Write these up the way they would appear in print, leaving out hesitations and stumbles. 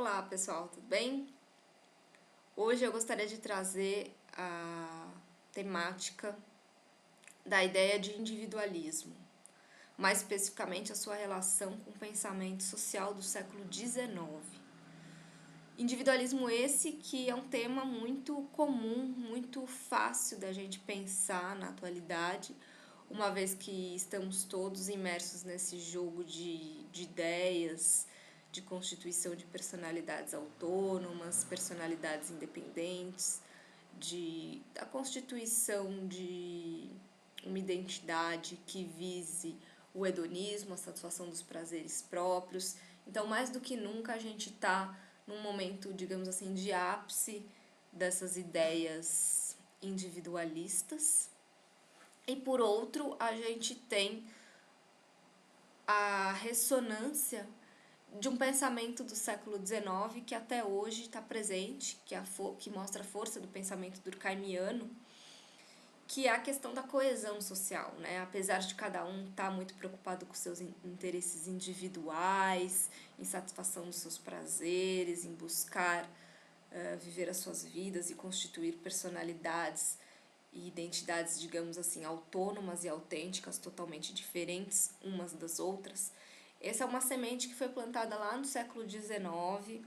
Olá pessoal, tudo bem? Hoje eu gostaria de trazer a temática da ideia de individualismo, mais especificamente a sua relação com o pensamento social do século XIX. Individualismo esse que é um tema muito comum, muito fácil da gente pensar na atualidade, uma vez que estamos todos imersos nesse jogo de ideias, de constituição de personalidades autônomas, personalidades independentes, da constituição de uma identidade que vise o hedonismo, a satisfação dos prazeres próprios. Então, mais do que nunca, a gente está num momento, digamos assim, de ápice dessas ideias individualistas. E por outro, a gente tem a ressonância de um pensamento do século XIX que até hoje está presente, que mostra a força do pensamento durkheimiano, que é a questão da coesão social, né? Apesar de cada um estar muito preocupado com seus interesses individuais, em satisfação dos seus prazeres, em buscar viver as suas vidas e constituir personalidades e identidades, digamos assim, autônomas e autênticas, totalmente diferentes umas das outras. Essa é uma semente que foi plantada lá no século XIX,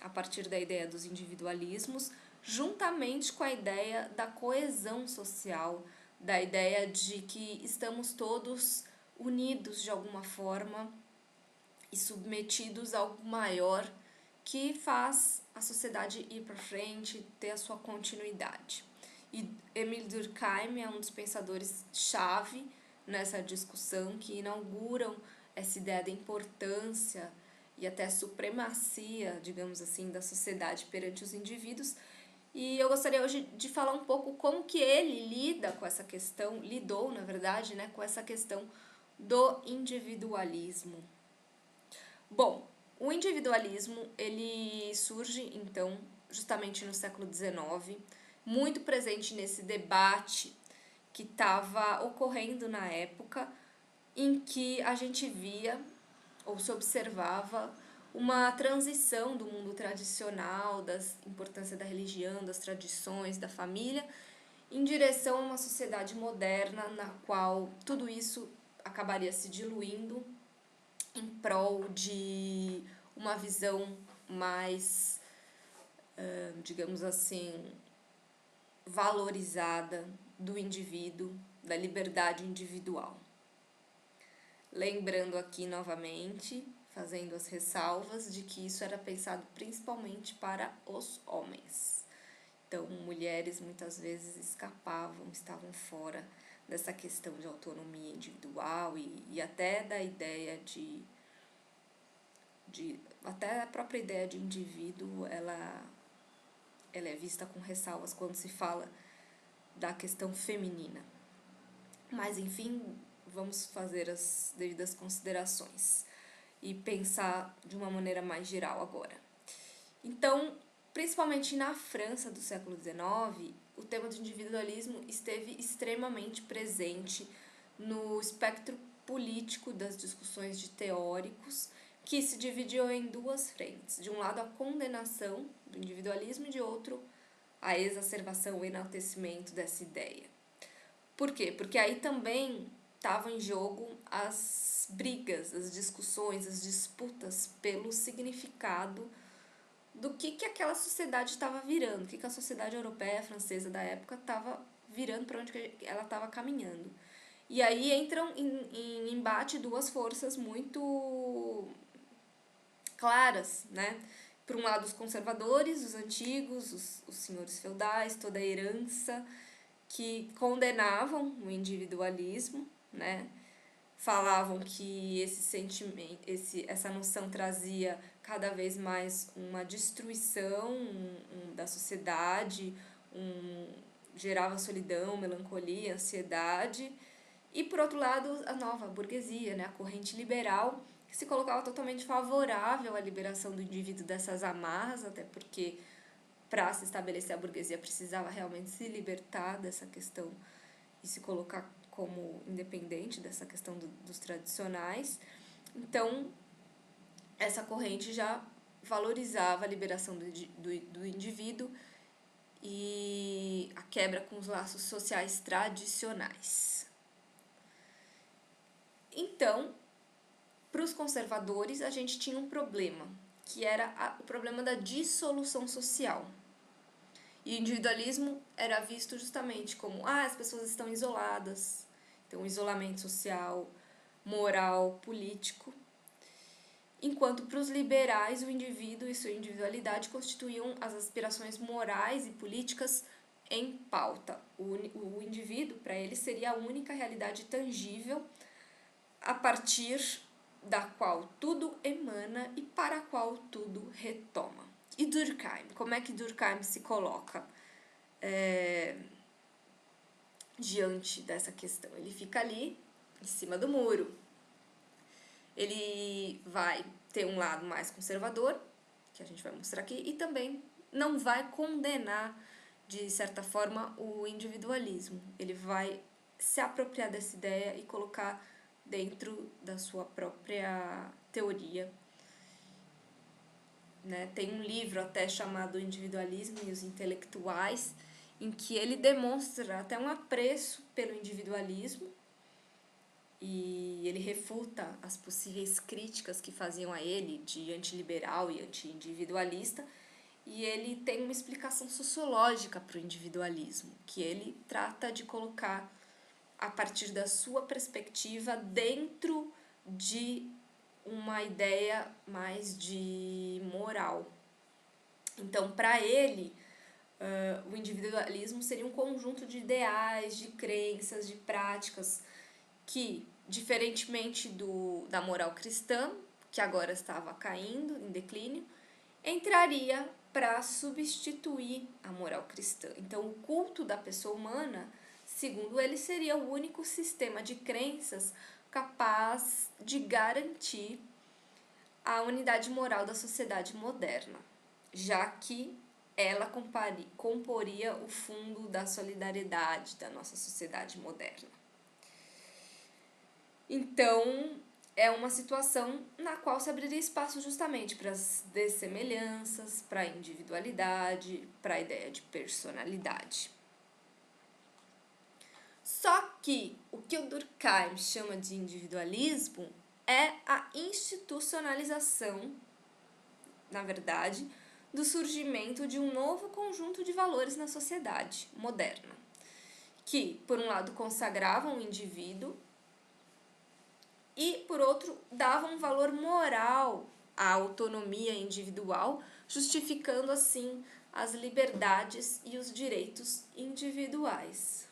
a partir da ideia dos individualismos, juntamente com a ideia da coesão social, da ideia de que estamos todos unidos de alguma forma e submetidos a algo maior que faz a sociedade ir para frente, ter a sua continuidade. E Émile Durkheim é um dos pensadores-chave nessa discussão, que inauguram essa ideia da importância e até supremacia, digamos assim, da sociedade perante os indivíduos. E eu gostaria hoje de falar um pouco como que ele lida com essa questão, lidou, na verdade, né, com essa questão do individualismo. Bom, o individualismo, ele surge, então, justamente no século XIX, muito presente nesse debate que estava ocorrendo na época, em que a gente via ou se observava uma transição do mundo tradicional, da importância da religião, das tradições, da família, em direção a uma sociedade moderna na qual tudo isso acabaria se diluindo em prol de uma visão mais, digamos assim, valorizada do indivíduo, da liberdade individual. Lembrando aqui novamente, fazendo as ressalvas de que isso era pensado principalmente para os homens. Então, mulheres muitas vezes escapavam, estavam fora dessa questão de autonomia individual e até da ideia até a própria ideia de indivíduo, ela é vista com ressalvas quando se fala da questão feminina. Mas, enfim, vamos fazer as devidas considerações e pensar de uma maneira mais geral agora. Então, principalmente na França do século XIX, o tema do individualismo esteve extremamente presente no espectro político das discussões de teóricos, que se dividiu em duas frentes. De um lado, a condenação do individualismo e de outro, a exacerbação, o enaltecimento dessa ideia. Por quê? Porque aí também estavam em jogo as brigas, as discussões, as disputas pelo significado do que aquela sociedade estava virando, o que a sociedade europeia, francesa da época estava virando, para onde que ela estava caminhando. E aí entram em embate duas forças muito claras, né? Por um lado, os conservadores, os antigos, os senhores feudais, toda a herança, que condenavam o individualismo, né? Falavam que esse sentimento, essa noção trazia cada vez mais uma destruição da sociedade, gerava solidão, melancolia, ansiedade. E, por outro lado, a nova burguesia, né? A corrente liberal, que se colocava totalmente favorável à liberação do indivíduo dessas amarras, até porque para se estabelecer a burguesia precisava realmente se libertar dessa questão e se colocar como independente dessa questão dos tradicionais. Então, essa corrente já valorizava a liberação do indivíduo e a quebra com os laços sociais tradicionais. Então, para os conservadores, a gente tinha um problema, que era o problema da dissolução social. E o individualismo era visto justamente como, as pessoas estão isoladas, então isolamento social, moral, político. Enquanto para os liberais, o indivíduo e sua individualidade constituíam as aspirações morais e políticas em pauta. O indivíduo, para eles, seria a única realidade tangível a partir da qual tudo emana e para a qual tudo retoma. E Durkheim, como é que Durkheim se coloca diante dessa questão? Ele fica ali, em cima do muro. Ele vai ter um lado mais conservador, que a gente vai mostrar aqui, e também não vai condenar, de certa forma, o individualismo. Ele vai se apropriar dessa ideia e colocar dentro da sua própria teoria. Né? Tem um livro até chamado Individualismo e os Intelectuais, em que ele demonstra até um apreço pelo individualismo e ele refuta as possíveis críticas que faziam a ele de antiliberal e anti-individualista, e ele tem uma explicação sociológica para o individualismo, que ele trata de colocar a partir da sua perspectiva dentro de uma ideia mais de moral. Então, para ele, o individualismo seria um conjunto de ideais, de crenças, de práticas que, diferentemente da moral cristã, que agora estava caindo, em declínio, entraria para substituir a moral cristã. Então, o culto da pessoa humana, segundo ele, seria o único sistema de crenças capaz de garantir a unidade moral da sociedade moderna, já que ela comporia o fundo da solidariedade da nossa sociedade moderna. Então, é uma situação na qual se abriria espaço justamente para as dessemelhanças, para a individualidade, para a ideia de personalidade. Só que o que o Durkheim chama de individualismo é a institucionalização, na verdade, do surgimento de um novo conjunto de valores na sociedade moderna, que, por um lado, consagravam o indivíduo e, por outro, davam um valor moral à autonomia individual, justificando, assim, as liberdades e os direitos individuais.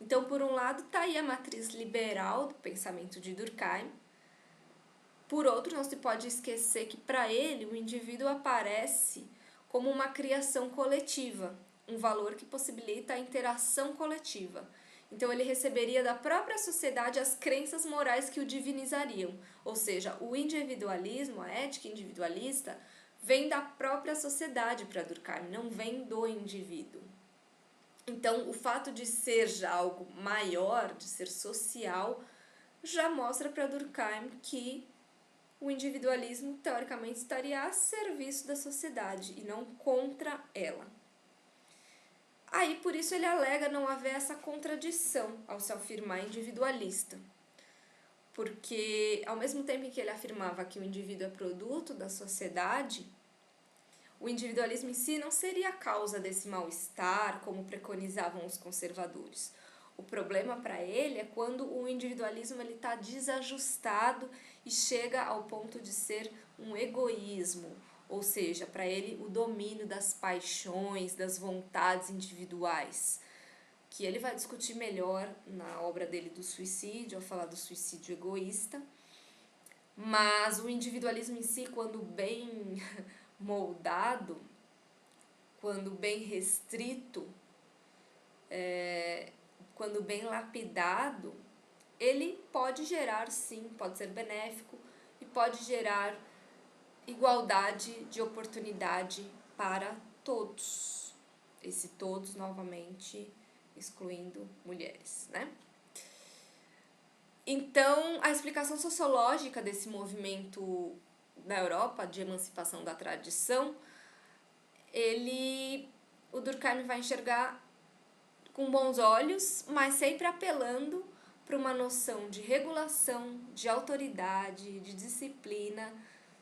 Então, por um lado, está aí a matriz liberal do pensamento de Durkheim. Por outro, não se pode esquecer que, para ele, o indivíduo aparece como uma criação coletiva, um valor que possibilita a interação coletiva. Então, ele receberia da própria sociedade as crenças morais que o divinizariam. Ou seja, o individualismo, a ética individualista, vem da própria sociedade para Durkheim, não vem do indivíduo. Então, o fato de ser já algo maior, de ser social, já mostra para Durkheim que o individualismo, teoricamente, estaria a serviço da sociedade e não contra ela. Aí, por isso, ele alega não haver essa contradição ao se afirmar individualista. Porque, ao mesmo tempo em que ele afirmava que o indivíduo é produto da sociedade, o individualismo em si não seria a causa desse mal-estar, como preconizavam os conservadores. O problema para ele é quando o individualismo está desajustado e chega ao ponto de ser um egoísmo, ou seja, para ele o domínio das paixões, das vontades individuais, que ele vai discutir melhor na obra dele do suicídio, ao falar do suicídio egoísta. Mas o individualismo em si, quando bem moldado, quando bem restrito, quando bem lapidado, ele pode gerar, sim, pode ser benéfico e pode gerar igualdade de oportunidade para todos. Esse todos, novamente, excluindo mulheres, né? Então, a explicação sociológica desse movimento da Europa, de emancipação da tradição, o Durkheim vai enxergar com bons olhos, mas sempre apelando para uma noção de regulação, de autoridade, de disciplina,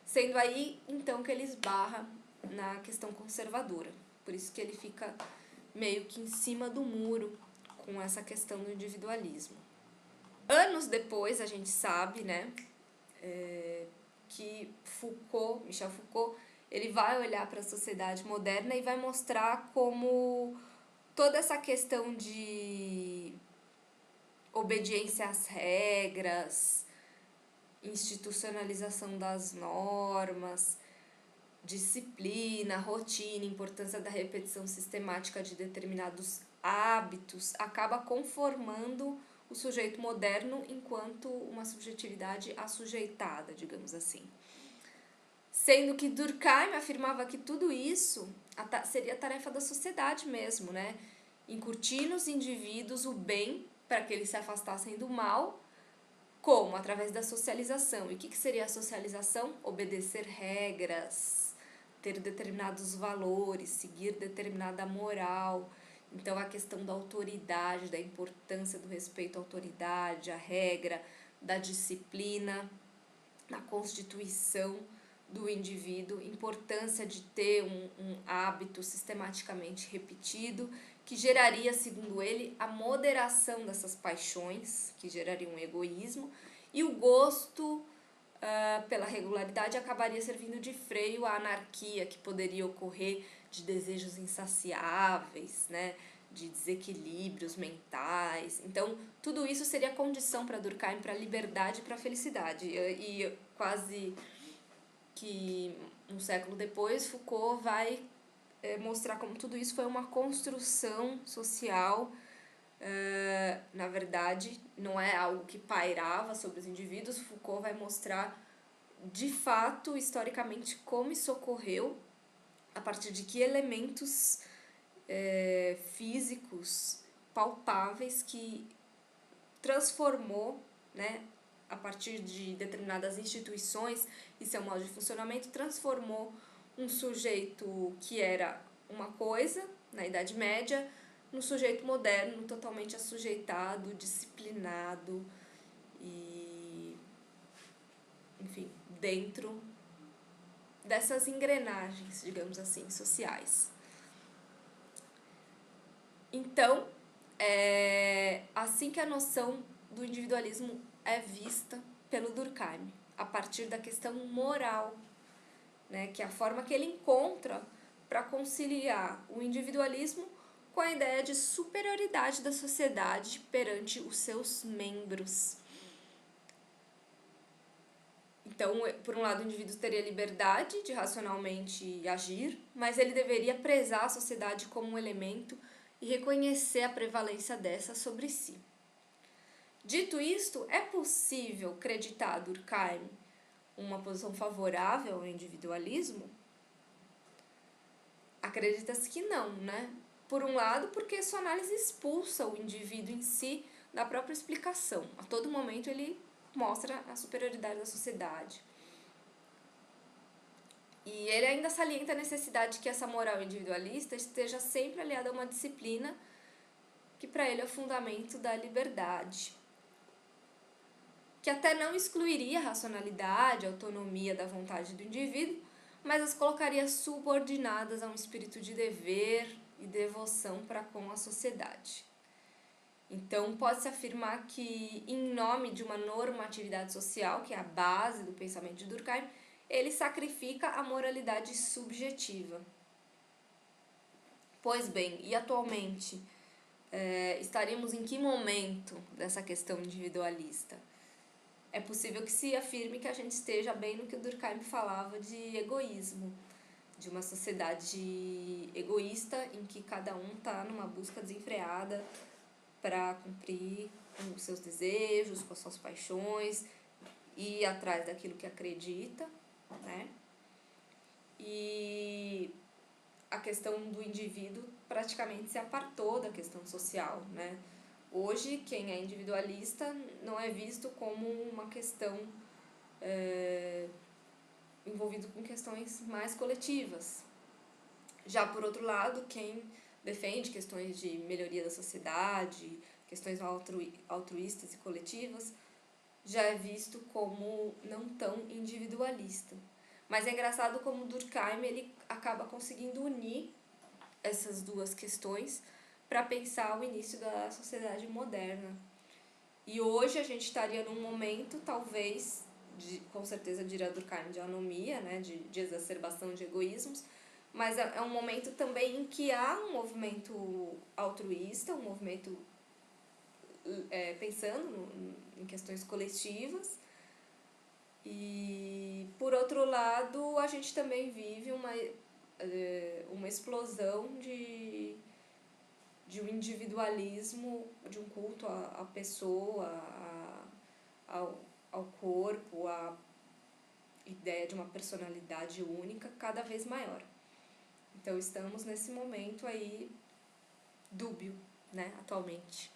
sendo aí então que ele esbarra na questão conservadora. Por isso que ele fica meio que em cima do muro com essa questão do individualismo. Anos depois, a gente sabe, né, que Michel Foucault, ele vai olhar para a sociedade moderna e vai mostrar como toda essa questão de obediência às regras, institucionalização das normas, disciplina, rotina, importância da repetição sistemática de determinados hábitos, acaba conformando o sujeito moderno enquanto uma subjetividade assujeitada, digamos assim. Sendo que Durkheim afirmava que tudo isso seria tarefa da sociedade mesmo, né? Incutir nos indivíduos o bem para que eles se afastassem do mal, como? Através da socialização. E o que seria a socialização? Obedecer regras, ter determinados valores, seguir determinada moral. Então, a questão da autoridade, da importância do respeito à autoridade, à regra, da disciplina, na constituição do indivíduo, importância de ter um hábito sistematicamente repetido, que geraria, segundo ele, a moderação dessas paixões, que geraria um egoísmo, e o gosto pela regularidade acabaria servindo de freio à anarquia que poderia ocorrer de desejos insaciáveis, né, de desequilíbrios mentais. Então, tudo isso seria condição para Durkheim para a liberdade e para a felicidade. E quase que um século depois, Foucault vai mostrar como tudo isso foi uma construção social. Na verdade, não é algo que pairava sobre os indivíduos. Foucault vai mostrar, de fato, historicamente, como isso ocorreu, a partir de que elementos físicos palpáveis que transformou, né, a partir de determinadas instituições e seu modo de funcionamento, transformou um sujeito que era uma coisa, na Idade Média, num sujeito moderno, totalmente assujeitado, disciplinado e, enfim, dentro dessas engrenagens, digamos assim, sociais. Então, é assim que a noção do individualismo é vista pelo Durkheim, a partir da questão moral, né, que é a forma que ele encontra para conciliar o individualismo com a ideia de superioridade da sociedade perante os seus membros. Então, por um lado, o indivíduo teria liberdade de racionalmente agir, mas ele deveria prezar a sociedade como um elemento e reconhecer a prevalência dessa sobre si. Dito isto, é possível acreditar a Durkheim uma posição favorável ao individualismo? Acredita-se que não, né? Por um lado, porque sua análise expulsa o indivíduo em si da própria explicação. A todo momento ele mostra a superioridade da sociedade. E ele ainda salienta a necessidade de que essa moral individualista esteja sempre aliada a uma disciplina que para ele é o fundamento da liberdade, que até não excluiria a racionalidade, a autonomia da vontade do indivíduo, mas as colocaria subordinadas a um espírito de dever e devoção para com a sociedade. Então, pode-se afirmar que, em nome de uma normatividade social, que é a base do pensamento de Durkheim, ele sacrifica a moralidade subjetiva. Pois bem, e atualmente, estaríamos em que momento dessa questão individualista? É possível que se afirme que a gente esteja bem no que o Durkheim falava de egoísmo, de uma sociedade egoísta em que cada um está numa busca desenfreada para cumprir com os seus desejos, com as suas paixões, ir atrás daquilo que acredita, né? E a questão do indivíduo praticamente se apartou da questão social, né? Hoje, quem é individualista não é visto como uma questão envolvido com questões mais coletivas. Já por outro lado, quem defende questões de melhoria da sociedade, questões altruístas e coletivas, já é visto como não tão individualista. Mas é engraçado como Durkheim ele acaba conseguindo unir essas duas questões para pensar o início da sociedade moderna. E hoje a gente estaria num momento, talvez, com certeza diria Durkheim, de anomia, né, de exacerbação de egoísmos, mas é um momento também em que há um movimento altruísta, um movimento pensando em questões coletivas. E, por outro lado, a gente também vive uma explosão de um individualismo, de um culto à pessoa, ao corpo, à ideia de uma personalidade única cada vez maior. Então estamos nesse momento aí dúbio, né, atualmente.